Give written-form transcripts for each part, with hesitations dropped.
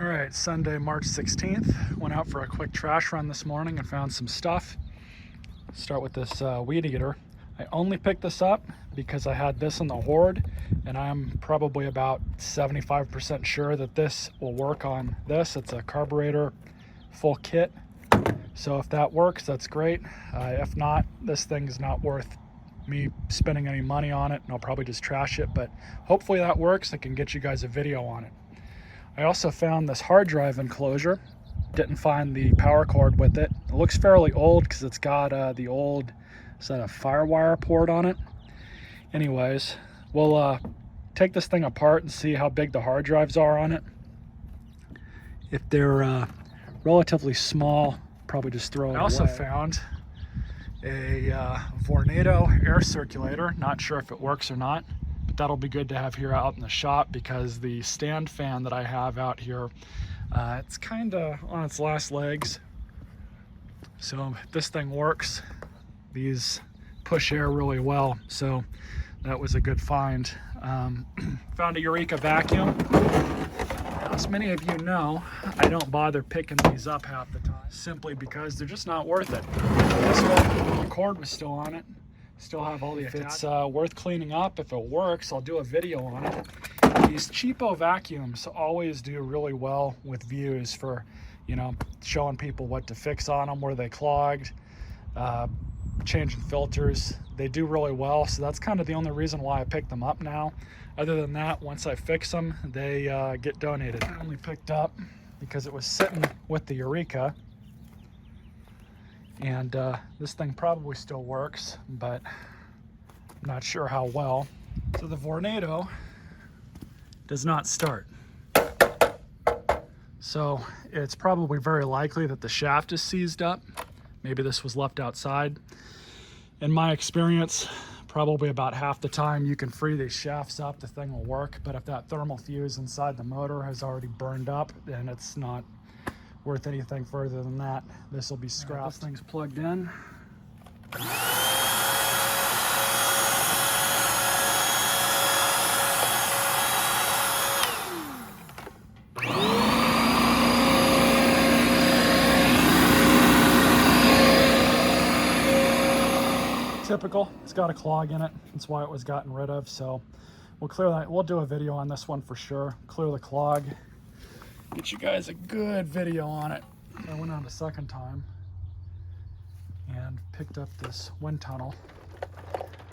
All right, Sunday, March 16th. Went out for a quick trash run this morning and found some stuff. Start with this weed eater. I only picked this up because I had this in the Horde, and I'm probably about 75% sure that this will work on this. It's a carburetor full kit. So if that works, that's great. If not, this thing is not worth me spending any money on it, and I'll probably just trash it, but hopefully that works. I can get you guys a video on it. I also found this hard drive enclosure. Didn't find the power cord with it. It looks fairly old because it's got the old, is that a FireWire port on it? Anyways, we'll take this thing apart and see how big the hard drives are on it. If they're relatively small, probably just throw it away. I also found a Vornado air circulator. Not sure if it works or not, but that'll be good to have here out in the shop because the stand fan that I have out here, it's kind of on its last legs. So this thing works. These push air really well, so that was a good find. Found a Eureka vacuum. As many of you know, I don't bother picking these up half the time simply because they're just not worth it. This one, the cord was still on it. Still have all the attachments. If it's worth cleaning up, if it works, I'll do a video on it. These cheapo vacuums always do really well with views for, you know, showing people what to fix on them, where they clogged, changing filters. They do really well, so that's kind of the only reason why I picked them up now. Other than that, once I fix them, they get donated. I only picked up because it was sitting with the Eureka, and this thing probably still works, but I'm not sure how well. So the Vornado does not start. So it's probably very likely that the shaft is seized up. Maybe this was left outside. In my experience, probably about half the time you can free these shafts up, the thing will work. But if that thermal fuse inside the motor has already burned up, then it's not worth anything further than that. This will be scrapped. This thing's plugged in. Typical, it's got a clog in it. That's why it was gotten rid of. So we'll clear that. We'll do a video on this one for sure. Clear the clog. Get you guys a good video on it. I went on a second time and picked up this wind tunnel.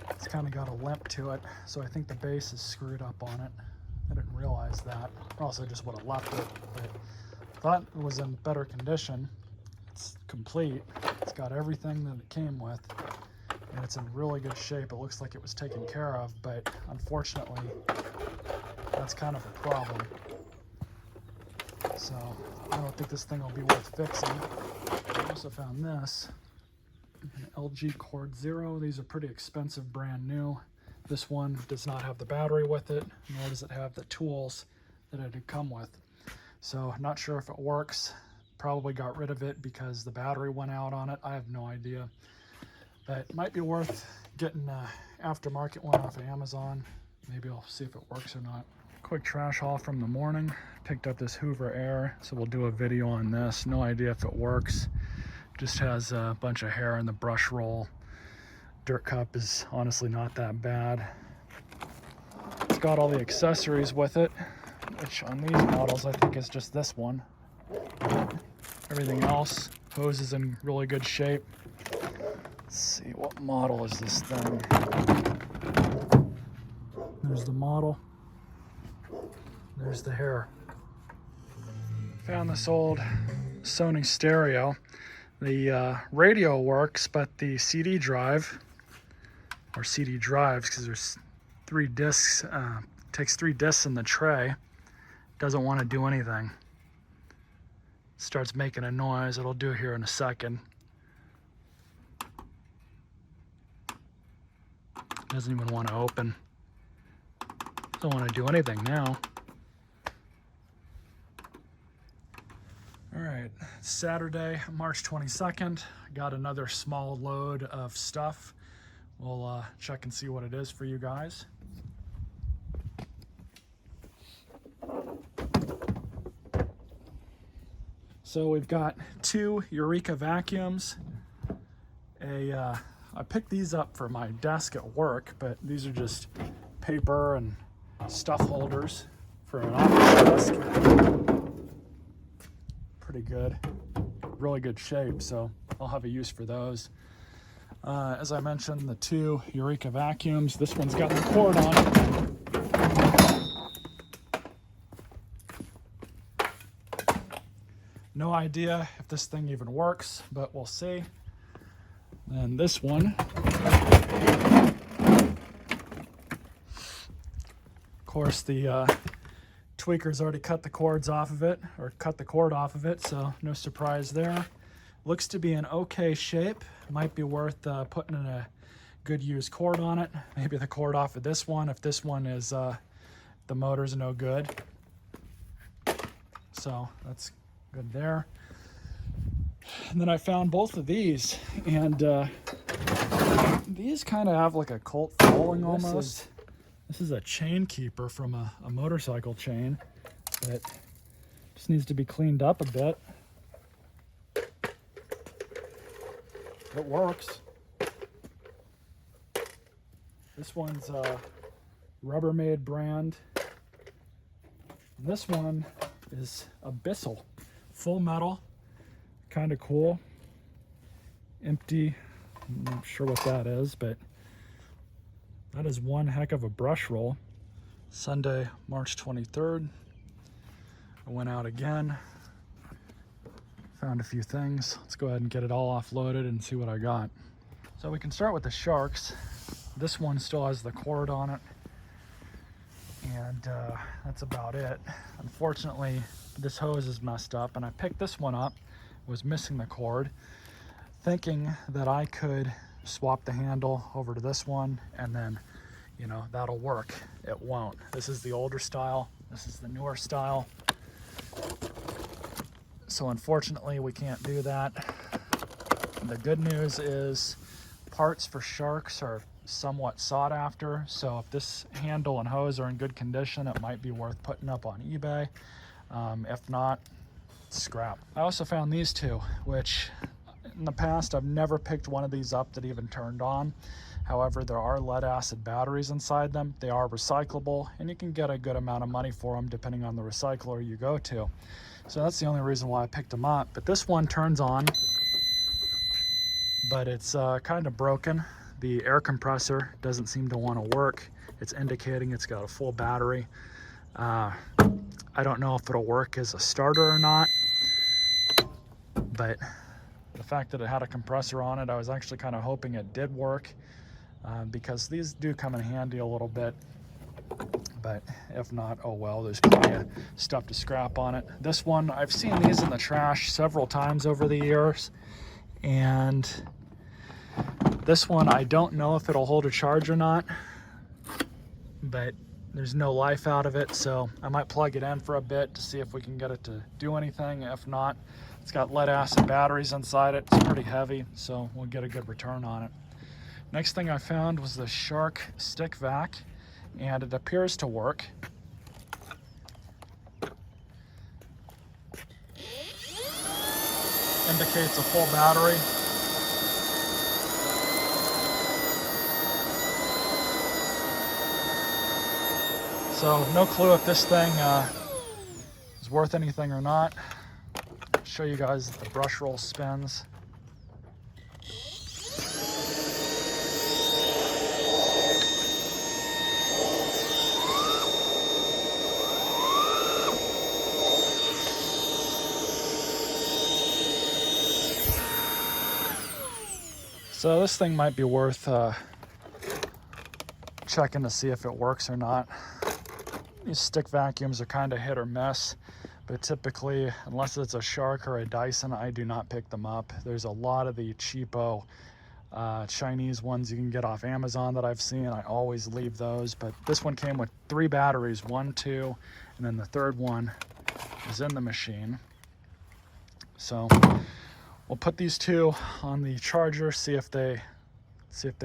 It's kind of got a limp to it, so I think the base is screwed up on it. I didn't realize that. Also just would have left it, but thought it was in better condition. It's complete. It's got everything that it came with. And it's in really good shape. It looks like it was taken care of, but unfortunately, that's kind of a problem. So I don't think this thing will be worth fixing. I also found this, an LG Cord Zero. These are pretty expensive, brand new. This one does not have the battery with it, nor does it have the tools that it had come with. So not sure if it works. Probably got rid of it because the battery went out on it. I have no idea. But it might be worth getting an aftermarket one off of Amazon. Maybe I'll see if it works or not. Quick trash haul from the morning. Picked up this Hoover Air, so we'll do a video on this. No idea if it works. Just has a bunch of hair in the brush roll. Dirt cup is honestly not that bad. It's got all the accessories with it, which on these models I think is just this one. Everything else, hose is in really good shape. Let's see, what model is this thing? There's the model. There's the hair. Found this old Sony stereo. The radio works, but the CD drive, or CD drives, because there's 3 discs, takes 3 discs in the tray, doesn't want to do anything. Starts making a noise. It'll do here in a second. Doesn't even want to open. Doesn't want to do anything now. All right, Saturday, March 22nd. Got another small load of stuff. We'll check and see what it is for you guys. So we've got 2 Eureka vacuums. I picked these up for my desk at work, but these are just paper and stuff holders for an office desk. Pretty good, really good shape, so I'll have a use for those. As I mentioned, the 2 Eureka vacuums. This one's got the cord on it. No idea if this thing even works, but we'll see. And this one, of course, the tweaker's already cut the cords off of it, or cut the cord off of it, so no surprise there. Looks to be in okay shape. Might be worth putting in a good used cord on it. Maybe the cord off of this one if this one is, the motor's no good. So that's good there. And then I found both of these, and these kind of have like a cult following almost. This is a chain keeper from a motorcycle chain that just needs to be cleaned up a bit. It works. This one's a Rubbermaid brand. And this one is a Bissell, full metal. Kind of cool. Empty. I'm not sure what that is, but that is one heck of a brush roll. Sunday, March 23rd. I went out again. Found a few things. Let's go ahead and get it all offloaded and see what I got. So we can start with the Sharks. This one still has the cord on it. And that's about it. Unfortunately, this hose is messed up, and I picked this one up. Was missing the cord, thinking that I could swap the handle over to this one and then, you know, that'll work. It won't. This is the older style. This is the newer style. So unfortunately, we can't do that. The good news is parts for Sharks are somewhat sought after. So if this handle and hose are in good condition, it might be worth putting up on eBay. If not, scrap. I also found these 2, which in the past I've never picked one of these up that even turned on. However, there are lead acid batteries inside them. They are recyclable, and you can get a good amount of money for them depending on the recycler you go to. So that's the only reason why I picked them up. But this one turns on, but it's kind of broken. The air compressor doesn't seem to want to work. It's indicating it's got a full battery. I don't know if it'll work as a starter or not, but the fact that it had a compressor on it, I was actually kind of hoping it did work, because these do come in handy a little bit. But if not, oh well, there's plenty of stuff to scrap on it. This one, I've seen these in the trash several times over the years, and this one, I don't know if it'll hold a charge or not, but there's no life out of it, so I might plug it in for a bit to see if we can get it to do anything. If not, it's got lead acid batteries inside it. It's pretty heavy, so we'll get a good return on it. Next thing I found was the Shark stick vac, and it appears to work. Indicates a full battery. So no clue if this thing is worth anything or not. I'll show you guys that the brush roll spins. So this thing might be worth checking to see if it works or not. These stick vacuums are kind of hit or miss, but typically, unless it's a Shark or a Dyson, I do not pick them up. There's a lot of the cheapo Chinese ones you can get off Amazon that I've seen. I always leave those, but this one came with 3 batteries, 1, 2, and then the third one is in the machine. So we'll put these 2 on the charger, see if they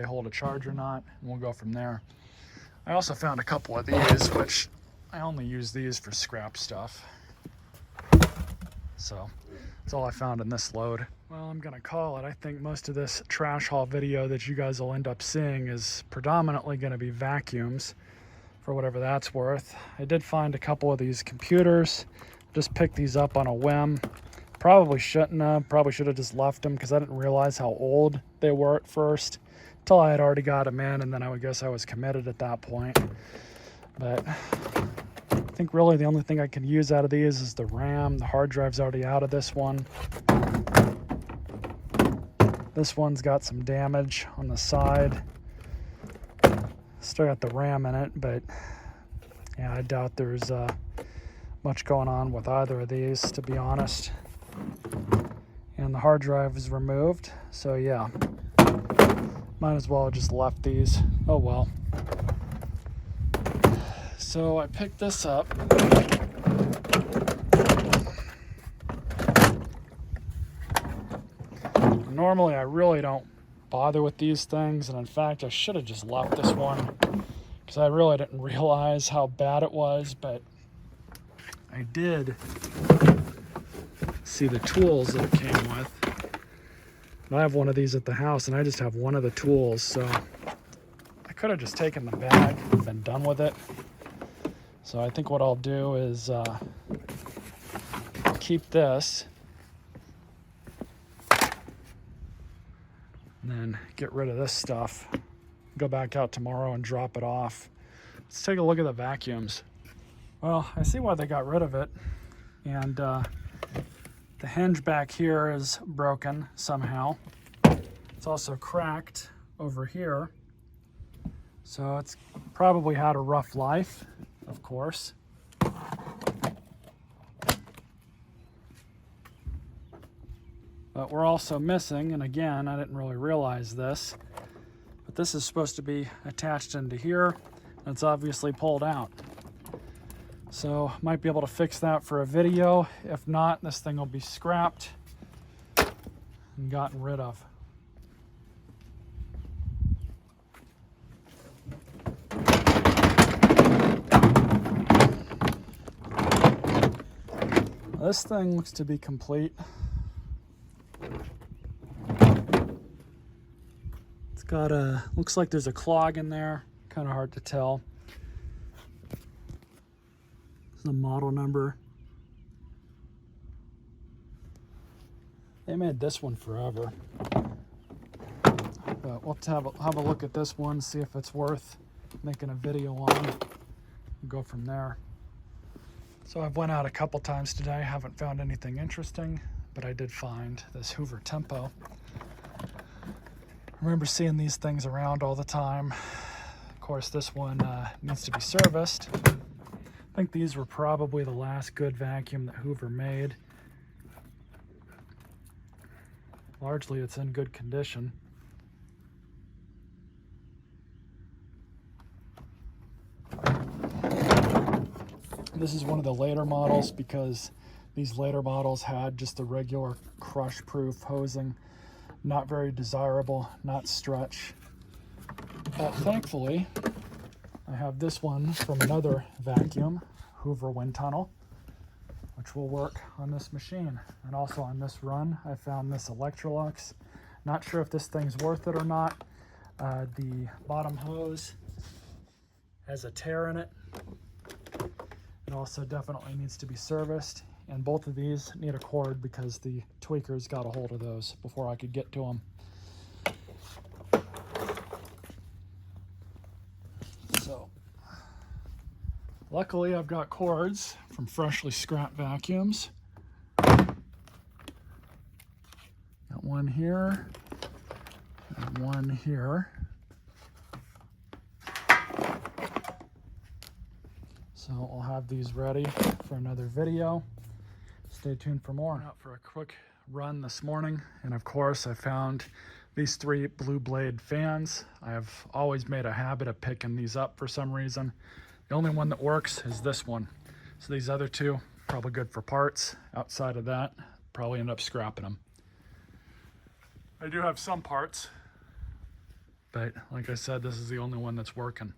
hold a charge or not, and we'll go from there. I also found a couple of these, which I only use these for scrap stuff. So that's all I found in this load. Well, I'm gonna call it. I think most of this trash haul video that you guys will end up seeing is predominantly gonna be vacuums, for whatever that's worth. I did find a couple of these computers. Just picked these up on a whim. Probably shouldn't have. Probably should have just left them because I didn't realize how old they were at first until I had already got them in, and then I would guess I was committed at that point. But I think really the only thing I can use out of these is the RAM. The hard drive's already out of this one. This one's got some damage on the side. Still got the RAM in it, but yeah, I doubt there's much going on with either of these, to be honest. And the hard drive is removed, so yeah, might as well have just left these. Oh well. So I picked this up. Normally I really don't bother with these things, and in fact I should have just left this one because I really didn't realize how bad it was, but I did see the tools that it came with. And I have one of these at the house, and I just have one of the tools, so I could have just taken the bag and been done with it. So I think what I'll do is keep this and then get rid of this stuff, go back out tomorrow and drop it off. Let's take a look at the vacuums. Well, I see why they got rid of it, and the hinge back here is broken somehow. It's also cracked over here, so it's probably had a rough life, of course. But we're also missing, and again, I didn't really realize this, but this is supposed to be attached into here, and it's obviously pulled out. So might be able to fix that for a video. If not, this thing will be scrapped and gotten rid of. This thing looks to be complete. It's got a, looks like there's a clog in there, kind of hard to tell. The model number. They made this one forever, but we'll have a look at this one, see if it's worth making a video on, and go from there. So I've went out a couple times today, haven't found anything interesting, but I did find this Hoover Tempo. I remember seeing these things around all the time. Of course, this one needs to be serviced. I think these were probably the last good vacuum that Hoover made. Largely it's in good condition. This is one of the later models because these later models had just the regular crush-proof hosing. Not very desirable, not stretch. But thankfully, I have this one from another vacuum, Hoover Wind Tunnel, which will work on this machine. And also on this run, I found this Electrolux. Not sure if this thing's worth it or not. The bottom hose has a tear in it. It also definitely needs to be serviced. And both of these need a cord because the tweakers got a hold of those before I could get to them. Luckily, I've got cords from freshly scrapped vacuums. Got one here and one here. So I'll have these ready for another video. Stay tuned for more. Out for a quick run this morning, and of course I found these 3 Blue Blade fans. I have always made a habit of picking these up for some reason. The only one that works is this one. So these other 2, probably good for parts. Outside of that, probably end up scrapping them. I do have some parts, but like I said, this is the only one that's working.